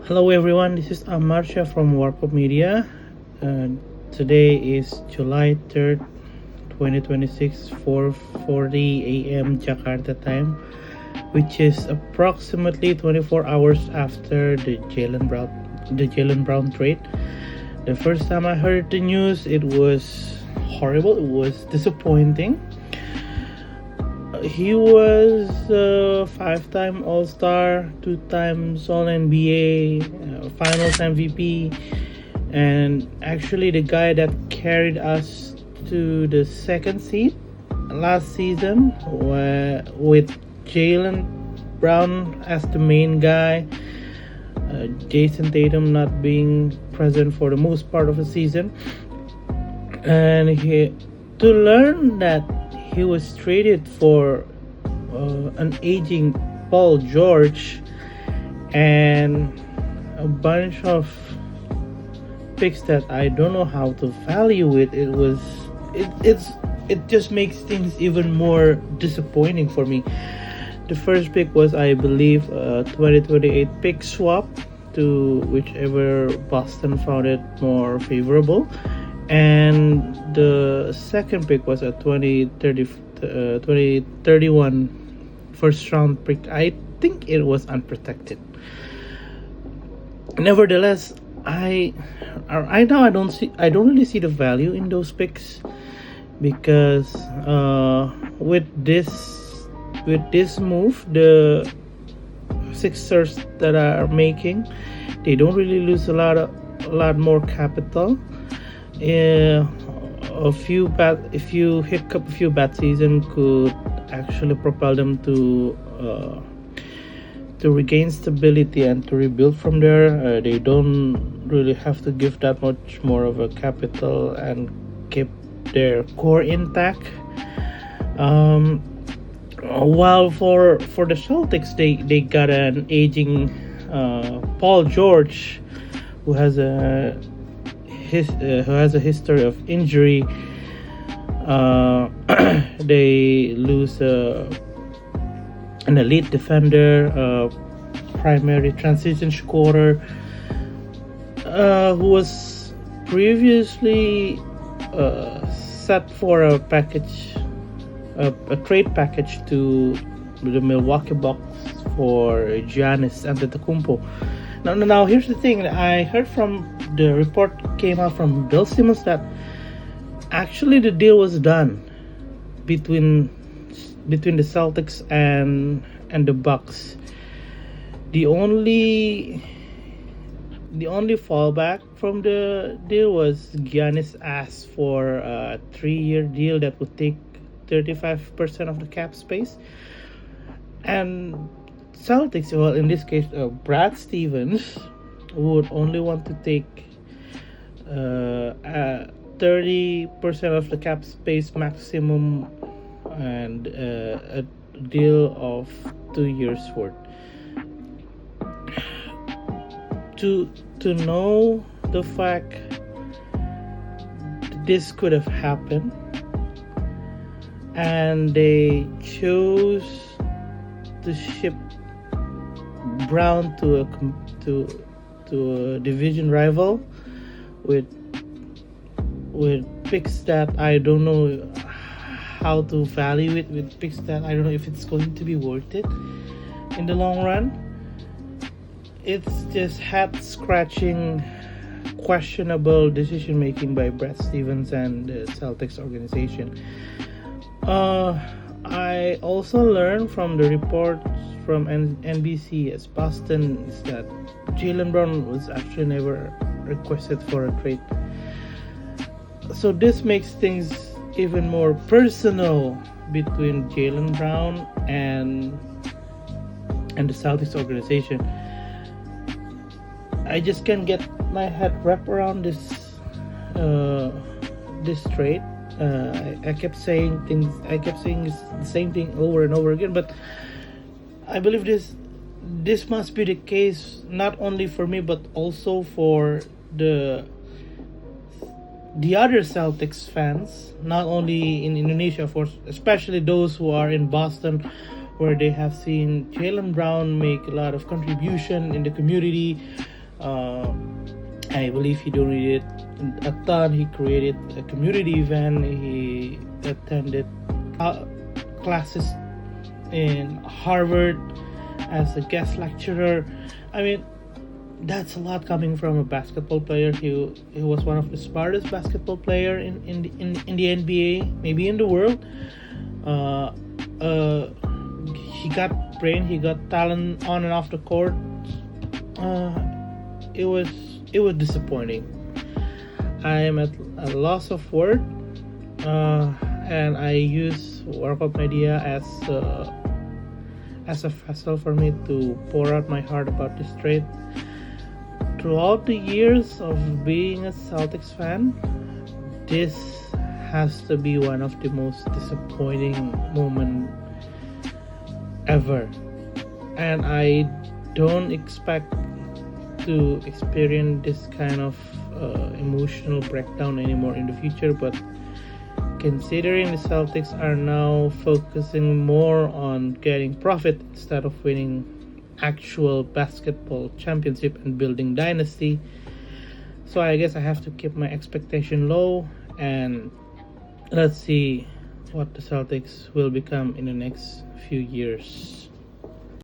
Hello everyone, this is Ammar from WRKP Media. Today is July 3rd, 2026, 4:40 a.m. Jakarta time, which is approximately 24 hours after the Jaylen Brown trade. The first time I heard the news, it was horrible. It was disappointing. He was a 5-time All-Star, 2 times All-NBA, Finals MVP, and actually the guy that carried us to the second seed last season with Jaylen Brown as the main guy, Jason Tatum not being present for the most part of the season, and to learn that he was traded for an aging Paul George and a bunch of picks that I don't know how to value it. It just makes things even more disappointing for me. The first pick was, I believe, a 2028 pick swap to whichever Boston found it more favorable. And the second pick was a 2031 first round pick. I think it was unprotected. Nevertheless, I don't really see the value in those picks, because with this move, the Sixers that are making, they don't really lose a lot more capital. If you hiccup a few bad seasons could actually propel them to regain stability and to rebuild from there. They don't really have to give that much more of a capital and keep their core intact. While for the Celtics, they got an aging Paul George who has a history of injury. They lose an elite defender, primary transition scorer, who was previously set for a trade package to the Milwaukee Bucks for Giannis Antetokounmpo. Now here's the thing. I heard from the report came out from Bill Simmons that actually the deal was done between the Celtics and the Bucks. The only fallback from the deal was Giannis asked for a 3-year deal that would take 35% of the cap space, and Celtics, well, in this case, Brad Stevens would only want to take 30% of the cap space maximum, and a deal of 2 years worth. To know the fact this could have happened, and they chose to ship Brown to a division rival with picks that I don't know how to value it, with picks that I don't know if it's going to be worth it in the long run. It's just head scratching, questionable decision making by Brad Stevens and the Celtics organization. I also learned from the reports from NBC as Boston is that Jaylen Brown was actually never requested for a trade. So this makes things even more personal between Jaylen Brown and the Celtics organization. I just can't get my head wrapped around this trade. I kept saying the same thing over and over again, but I believe this must be the case not only for me but also for the other Celtics fans, not only in Indonesia, especially those who are in Boston, where they have seen Jaylen Brown make a lot of contribution in the community, I believe he donated a ton. He created a community event. He attended classes in Harvard as a guest lecturer. I mean, that's a lot coming from a basketball player. He was one of the smartest basketball player in the NBA, maybe in the world. He got brain, he got talent on and off the court. It was disappointing. I am at a loss of word, and I use WRKP Media as a vessel for me to pour out my heart about this trade. Throughout the years of being a Celtics fan, this has to be one of the most disappointing moments ever, and I don't expect to experience this kind of emotional breakdown anymore in the future. But considering the Celtics are now focusing more on getting profit instead of winning actual basketball championship and building dynasty, so I guess I have to keep my expectation low, and let's see what the Celtics will become in the next few years.